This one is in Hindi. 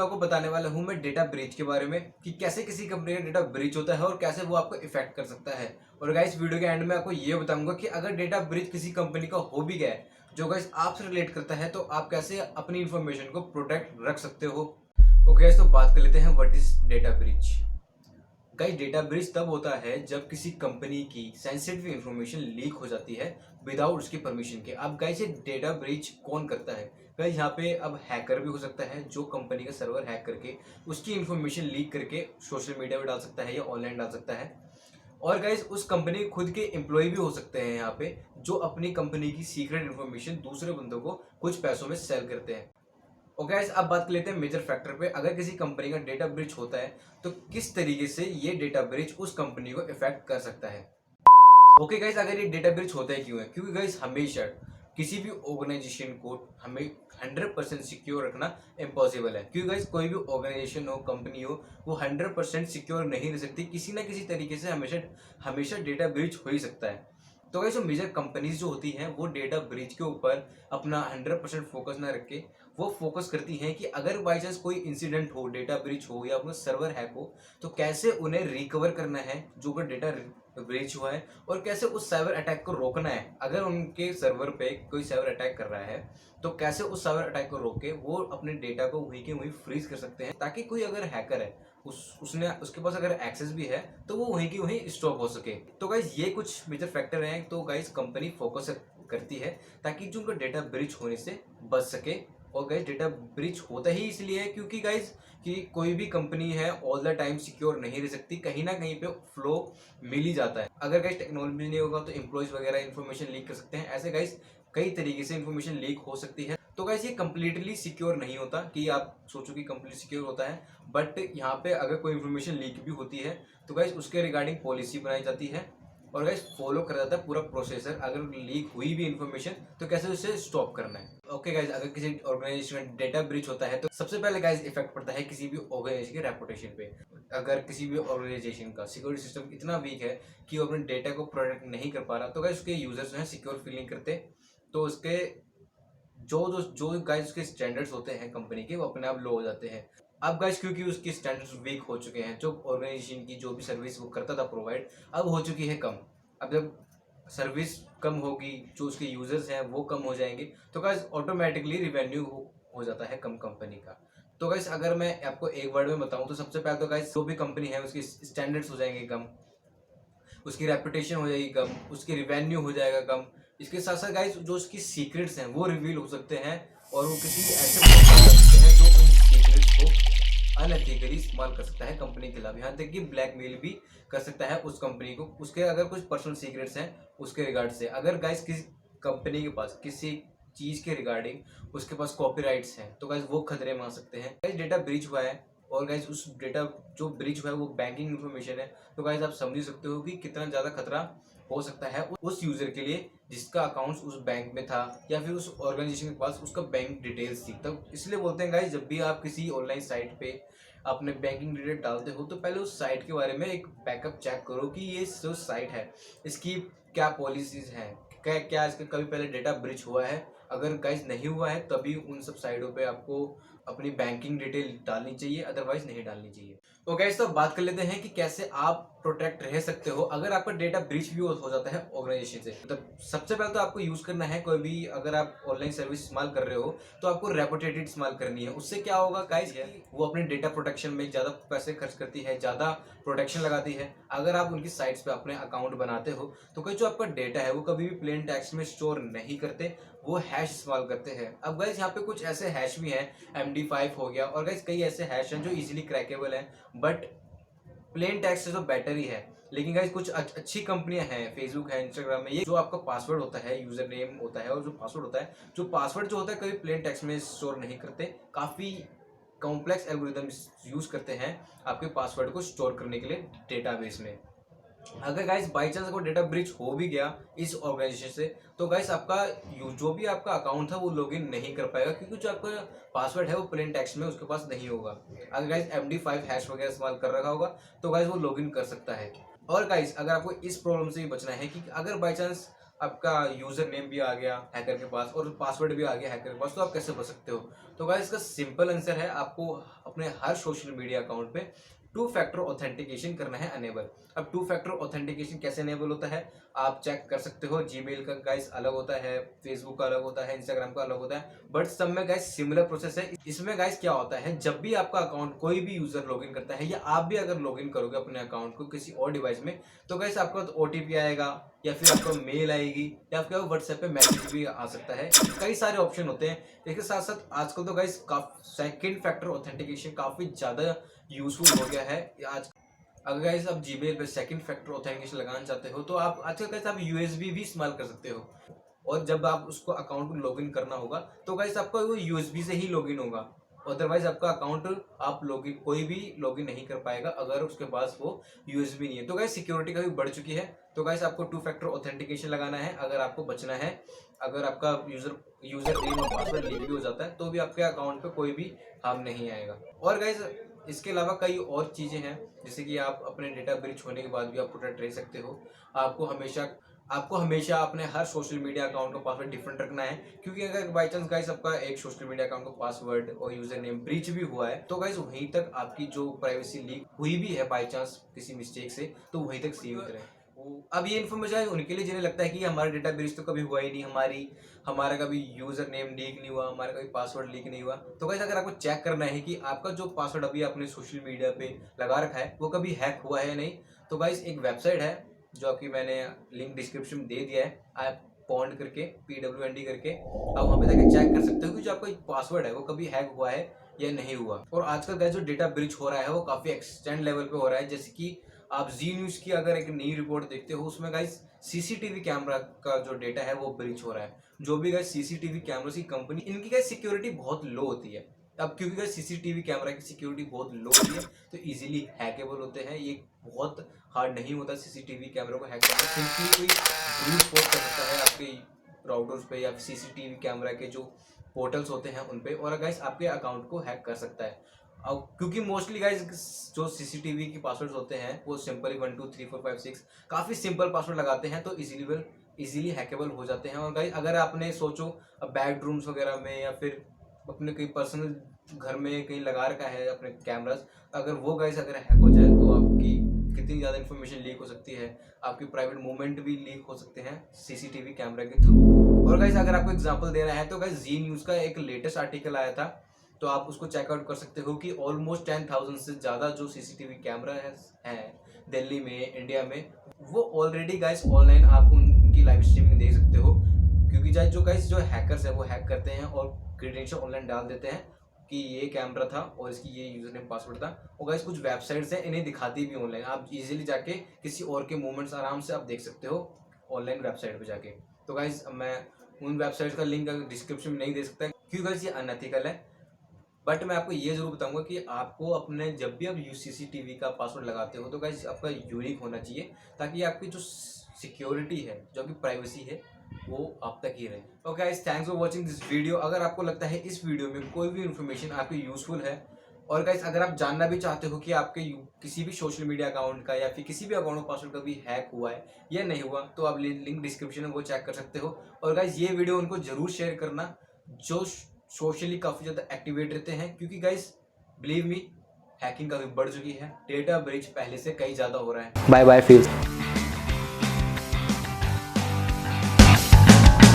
आपको बताने वाला हूँ मैं डेटा ब्रीच के बारे में कि कैसे किसी कंपनी का डेटा ब्रीच होता है और कैसे वो आपको इफेक्ट कर सकता है। और गाइस वीडियो के एंड में आपको ये बताऊंगा कि अगर डेटा ब्रीच किसी कंपनी का हो भी गया है जो गाइस आपसे रिलेट करता है तो आप कैसे अपनी इंफॉर्मेशन को प्रोटेक्ट रख सकते हो। ओके गाइस, तो बात कर लेते हैं what is data breach. Guys, data breach तब होता है जब किसी कंपनी की सेंसिटिव इंफॉर्मेशन लीक हो जाती है विदाउट उसकी परमिशन के। अब गाइस, ये डेटा ब्रीच कौन करता है? गाइस, यहाँ पे अब हैकर भी हो सकता है जो कंपनी का सर्वर हैक करके उसकी इंफॉर्मेशन लीक करके सोशल मीडिया पे डाल सकता है या ऑनलाइन डाल सकता है। और गाइस, उस कंपनी खुद के एम्प्लॉय भी हो सकते हैं यहाँ पे जो अपनी कंपनी की सीक्रेट इन्फॉर्मेशन दूसरे बंदों को कुछ पैसों में सेल करते हैं। ओके गाइस, अब बात कर लेते हैं मेजर फैक्टर पे। अगर किसी कंपनी का डेटा ब्रीच होता है तो किस तरीके से ये डेटा ब्रीच उस कंपनी को इफेक्ट कर सकता है। ओके गाइस, अगर ये डेटा ब्रीच होता है क्यों है? क्योंकि गाइस हमेशा किसी भी ऑर्गेनाइजेशन को हमें 100% सिक्योर रखना इम्पॉसिबल है। क्योंकि गाइस कोई भी ऑर्गेनाइजेशन हो, कंपनी हो, वो 100% सिक्योर नहीं रह सकती। किसी ना किसी तरीके से हमेशा हमेशा डेटा ब्रीच हो ही सकता है। तो गाइस, जो मेजर कंपनीज जो होती हैं वो डेटा ब्रीच के ऊपर अपना 100% फोकस ना रख के वो फोकस करती हैं कि अगर बाई चांस कोई इंसिडेंट हो, डेटा ब्रीच हो या अपना सर्वर हैक हो, तो कैसे उन्हें रिकवर करना है जो का डेटा ब्रीच हुआ है, और कैसे उस साइबर अटैक को रोकना है। अगर उनके सर्वर पे कोई साइबर अटैक कर रहा है तो कैसे उस साइबर अटैक को रोक के वो अपने डेटा को वहीं के वहीं फ्रीज कर सकते हैं, ताकि कोई अगर हैकर है उसने उसके पास अगर एक्सेस भी है तो वो वहीं की वहीं स्टॉप हो सके। तो गाइज ये कुछ मेजर फैक्टर हैं तो गाइज कंपनी फोकस करती है ताकि जो उनका डेटा ब्रीच होने से बच सके। और गाइज डेटा ब्रीच होता ही इसलिए है क्योंकि गाइज कि कोई भी कंपनी है ऑल द टाइम सिक्योर नहीं रह सकती, कहीं ना कहीं पे फ्लो मिल ही जाता है। अगर गाइज टेक्नोलॉजी नहीं होगा तो एम्प्लॉयज वगैरह इन्फॉर्मेशन लीक कर सकते हैं। ऐसे गाइज कई तरीके से इन्फॉर्मेशन लीक हो सकती है। तो गाइज ये कंप्लीटली सिक्योर नहीं होता कि आप सोचो कि कंप्लीट सिक्योर होता है, बट यहाँ पे अगर कोई इन्फॉर्मेशन लीक भी होती है तो गाइज उसके रिगार्डिंग पॉलिसी बनाई जाती है और गाइज फॉलो करा जाता है पूरा प्रोसेसर। अगर लीक हुई भी इन्फॉर्मेशन तो कैसे उसे स्टॉप करना है। ओके गाइज, अगर किसी ऑर्गेनाइजेशन में डेटा ब्रीच होता है तो सबसे पहले गाइज इफेक्ट पड़ता है किसी भी ऑर्गेनाइजेशन के रेपुटेशन पे। अगर किसी भी ऑर्गेनाइजेशन का सिक्योरिटी सिस्टम इतना वीक है कि वो अपने डेटा को प्रोटेक्ट नहीं कर पा रहा तो गाइज उसके यूजर्स जो है सिक्योर फील नहीं करते, तो उसके जो जो जो गाइज के स्टैंडर्ड्स होते हैं कंपनी के वो अपने आप लो हो जाते हैं। अब गाइज क्योंकि उसके स्टैंडर्ड्स वीक हो चुके हैं, जो ऑर्गेनाइजेशन की जो भी सर्विस वो करता था प्रोवाइड अब हो चुकी है कम। अब जब सर्विस कम होगी, जो उसके यूजर्स हैं वो कम हो जाएंगे, तो गाइज ऑटोमेटिकली रिवेन्यू हो जाता है कम कंपनी का। तो गाइज अगर मैं आपको एक वर्ड में बताऊं तो सबसे पहले तो गाइज जो भी कंपनी है उसकी स्टैंडर्ड्स हो जाएंगे कम, उसकी रेपुटेशन हो जाएगी कम, उसकी रिवेन्यू हो जाएगा कम। इसके साथ साथ गाइस जो उसकी सीक्रेट्स हैं वो रिवील हो सकते हैं और वो किसी ऐसे पर्सन कर सकते हैं जो उन सीक्रेट्स को अनएथिकली इस्तेमाल कर सकता है कंपनी के खिलाफ। यहाँ तक कि ब्लैकमेल भी कर सकता है उस कंपनी को, उसके अगर कुछ पर्सनल सीक्रेट्स हैं उसके रिगार्ड से। अगर गाइस किसी कंपनी के पास किसी चीज के रिगार्डिंग उसके पास कॉपीराइट्स हैं तो गाइस वो खतरे में आ सकते हैं। गाइस डेटा ब्रीच हुआ है और गाइस उस डेटा जो ब्रीच हुआ है वो बैंकिंग इन्फॉर्मेशन है, तो गाइस आप समझ सकते हो कि कितना ज़्यादा खतरा हो सकता है उस यूज़र के लिए जिसका अकाउंट उस बैंक में था या फिर उस ऑर्गेनाइजेशन के पास उसका बैंक डिटेल्स थी। तो इसलिए बोलते हैं गाइस जब भी आप किसी ऑनलाइन साइट पे अपने बैंकिंग डिटेल डालते हो तो पहले उस साइट के बारे में एक बैकअप चेक करो कि ये जो साइट है इसकी क्या पॉलिसीज हैं, क्या क्या इसका कभी पहले डेटा ब्रीच हुआ है। अगर गाइस नहीं हुआ है तभी उन सब साइटों पे आपको अपनी बैंकिंग डिटेल डालनी चाहिए, अदरवाइज नहीं डालनी चाहिए। तो गाइस तो बात कर लेते हैं कि कैसे आप प्रोटेक्ट रह सकते हो अगर आपका डेटा ब्रीच भी हो जाता है ऑर्गेनाइजेशन से। तो सबसे पहले तो आपको यूज करना है, कोई भी अगर आप ऑनलाइन सर्विस इस्तेमाल कर रहे हो तो आपको रेपुटेटेड इस्तेमाल करनी है। उससे क्या होगा गाइस, वो अपने डेटा प्रोटेक्शन में ज़्यादा पैसे खर्च करती है, ज़्यादा प्रोटेक्शन लगाती है। अगर आप उनकी साइट्स पे अपने अकाउंट बनाते हो तो कोई जो आपका डेटा है वो कभी भी प्लेन टेक्स्ट में स्टोर नहीं करते, वो हैश इस्तेमाल करते हैं। अब गाइस यहाँ पे कुछ ऐसे हैश भी हैं, MD5 हो गया और गाइस कई ऐसे हैश हैं जो इजीली क्रैकेबल हैं, बट प्लेन टेक्स्ट से तो बेटर ही है। लेकिन गाइस कुछ अच्छी कंपनियां हैं, फेसबुक है, इंस्टाग्राम में, ये जो आपका पासवर्ड होता है, यूजर नेम होता है और जो पासवर्ड होता है, जो पासवर्ड जो होता है कभी प्लेन टेक्स्ट में स्टोर नहीं करते, काफ़ी कॉम्प्लेक्स एल्गोरिदम यूज करते हैं आपके पासवर्ड को स्टोर करने के लिए डेटाबेस में। अगर गाइस बाई चांस अगर डेटा ब्रीच हो भी गया इस ऑर्गेनाइजेशन से तो गाइस आपका जो भी आपका अकाउंट था वो लॉगिन नहीं कर पाएगा, क्योंकि जो आपका पासवर्ड है वो प्लेन टेक्स्ट में उसके पास नहीं होगा। अगर गाइस MD5 हैश वगैरह इस्तेमाल कर रखा होगा तो गाइस वो लॉगिन कर सकता है। और गाइस अगर आपको इस प्रॉब्लम से भी बचना है कि अगर बाई चांस आपका यूजर नेम भी आ गया हैकर के पास और पासवर्ड भी आ गया हैकर के पास, तो आप कैसे बच सकते हो? तो गाइस इसका सिंपल आंसर है, आपको अपने हर सोशल मीडिया अकाउंट पे टू फैक्टर ऑथेंटिकेशन करना है अनेबल। अब टू फैक्टर ऑथेंटिकेशन कैसे अनेबल होता है, आप चेक कर सकते हो। जीमेल का गाइस अलग होता है, फेसबुक का अलग होता है, इंस्टाग्राम का अलग होता है, बट सब में गाइस सिमिलर प्रोसेस है। इसमें गाइस क्या होता है, जब भी आपका अकाउंट कोई भी यूजर लॉगिन करता है या आप भी अगर लॉगिन करोगे अपने अकाउंट को किसी और डिवाइस में, तो गाइस आपका ओटीपी आएगा या फिर आपको मेल आएगी या आपका व्हाट्सएप पे मैसेज भी आ सकता है। कई सारे ऑप्शन होते हैं। इसके साथ साथ आजकल तो गाइस सेकंड फैक्टर ऑथेंटिकेशन काफी ज्यादा यूजफुल हो गया है आज। अगर गाइस आप जीमेल पे सेकंड फैक्टर ऑथेंटिकेशन लगाना चाहते हो, तो आप आजकल गाइस आप यूएसबी भी इस्तेमाल कर सकते हो। और जब आप उसको अकाउंट को लॉगिन करना होगा, तो गाइस आपका वो यूएसबी से ही लॉगिन होगा। अदरवाइज आपका अकाउंट आप लॉगिन कोई भी लॉगिन नहीं कर पाएगा अगर उसके पास वो यूएसबी नहीं है। तो गाइस सिक्योरिटी काफी बढ़ चुकी है। तो गाइस आपको टू फैक्टर ऑथेंटिकेशन लगाना है अगर आपको बचना है। अगर आपका यूजर नेम और पासवर्ड लीक भी हो जाता है, तो भी आपके अकाउंट पे कोई भी हार्म नहीं आएगा। और गाइस इसके अलावा कई और चीजें हैं, जैसे कि आप अपने डेटा ब्रीच होने के बाद भी आप प्रोटेक्ट रह सकते हो। आपको हमेशा अपने हर सोशल मीडिया अकाउंट का पासवर्ड डिफरेंट रखना है, क्योंकि अगर बाई चांस गाइस आपका एक सोशल मीडिया अकाउंट का पासवर्ड और यूजर नेम ब्रीच भी हुआ है, तो गाइस वहीं तक आपकी जो प्राइवेसी लीक हुई भी है बाई चांस किसी मिस्टेक से, तो वहीं तक सीमित रहे। अब ये इन्फॉर्मेशन उनके लिए जिन्हें लगता है कि हमारा डेटा ब्रीच तो कभी हुआ ही नहीं, हमारा कभी यूजर नेम लीक नहीं हुआ, हमारा कभी पासवर्ड लीक नहीं हुआ। तो गाइस अगर आपको चेक करना है कि आपका जो पासवर्ड अभी आपने सोशल मीडिया पे लगा रखा है वो कभी हैक हुआ है या नहीं, तो गाइस एक वेबसाइट है जो आपकी मैंने लिंक डिस्क्रिप्शन में दे दिया है। आप पॉन्ड करके PWND करके आप वहाँ पे जाकर चेक कर सकते हो कि जो आपका पासवर्ड है वो कभी हैक हुआ है या नहीं हुआ। और आजकल गाइस जो डेटा ब्रीच हो रहा है वो काफी एक्सटेंड लेवल पे हो रहा है। जैसे कि आप जी न्यूज की अगर एक नई रिपोर्ट देखते हो, उसमें गाइस सीसीटीवी कैमरा का जो डेटा है वो ब्रीच हो रहा है। जो भी गाइस सीसीटीवी कैमरा की कंपनी, इनकी गाइस सिक्योरिटी बहुत लो होती है। अब क्योंकि गाइस सीसीटीवी कैमरा की सिक्योरिटी बहुत लो होती है, तो इजीली हैकेबल होते हैं। ये बहुत हार्ड नहीं होता सीसीटीवी कैमरा को हैक करना। सिंपली कोई ब्रूट फोर्स कर सकता है आपके राउटर्स पे या सीसीटीवी कैमरा के जो पोर्टल्स होते हैं उन पे, और गाइस आपके अकाउंट को हैक कर सकता है। अब क्योंकि मोस्टली गाइस जो सीसीटीवी के पासवर्ड्स होते हैं वो सिंपली 1 2 3 4 5 6 काफी सिंपल पासवर्ड लगाते हैं, तो इजीली हैकेबल हो जाते हैं। और गाइस अगर आपने सोचो बेडरूम्स वगैरह में या फिर अपने कहीं पर्सनल घर में कहीं लगा रखा है अपने कैमरास, अगर वो गाइस अगर हैक हो जाए तो आपकी कितनी ज़्यादा इन्फॉर्मेशन लीक हो सकती है, आपकी प्राइवेट मूवमेंट भी लीक हो सकते हैं सीसीटीवी कैमरा के थ्रू। और गाइस अगर आपको एग्जांपल देना है तो गाइस जी न्यूज़ का एक लेटेस्ट आर्टिकल आया था, तो आप उसको चेकआउट कर सकते हो कि ऑलमोस्ट 10,000 से ज़्यादा जो सीसीटीवी कैमरा है दिल्ली में, इंडिया में, वो ऑलरेडी गाइस ऑनलाइन आप उनकी लाइव स्ट्रीमिंग देख सकते हो। क्योंकि जो गाइस जो हैकर्स है वो हैक करते हैं और क्रेडेंशियल ऑनलाइन डाल देते हैं कि ये कैमरा था और इसकी ये यूजर नेम पासवर्ड था। और गाइस कुछ वेबसाइट्स हैं इन्हें दिखाती भी ऑनलाइन, आप इजीली जाके किसी और के मूवमेंट्स आराम से आप देख सकते हो ऑनलाइन वेबसाइट पे जाके। तो गाइस मैं उन वेबसाइट्स का लिंक डिस्क्रिप्शन में नहीं दे सकता क्योंकि गाइस ये अनएथिकल है। बट मैं आपको ये जरूर बताऊंगा कि आपको अपने जब भी आप सीसीटीवी का पासवर्ड लगाते हो तो गाइस आपका यूनिक होना चाहिए, ताकि आपकी जो सिक्योरिटी है, जो आपकी प्राइवेसी है, वो आप तक ही रहे। Okay guys, thanks for watching this video. अगर आपको लगता है इस वीडियो में कोई भी इन्फॉर्मेशन आपकी यूजफुल है, और गाइस अगर आप जानना भी चाहते हो कि आपके किसी भी सोशल मीडिया अकाउंट का या फिर किसी भी अकाउंट का पासवर्ड कभी हैक हुआ है या नहीं हुआ, तो आप लिंक डिस्क्रिप्शन में वो चेक कर सकते हो। और गाइस ये वीडियो उनको जरूर शेयर करना जो सोशली काफ़ी ज़्यादा एक्टिवेट रहते हैं, क्योंकि गाइस बिलीव मी हैकिंग काफ़ी बढ़ चुकी है, डेटा ब्रीच पहले से कई ज़्यादा हो रहा है। बाय बाय फिर।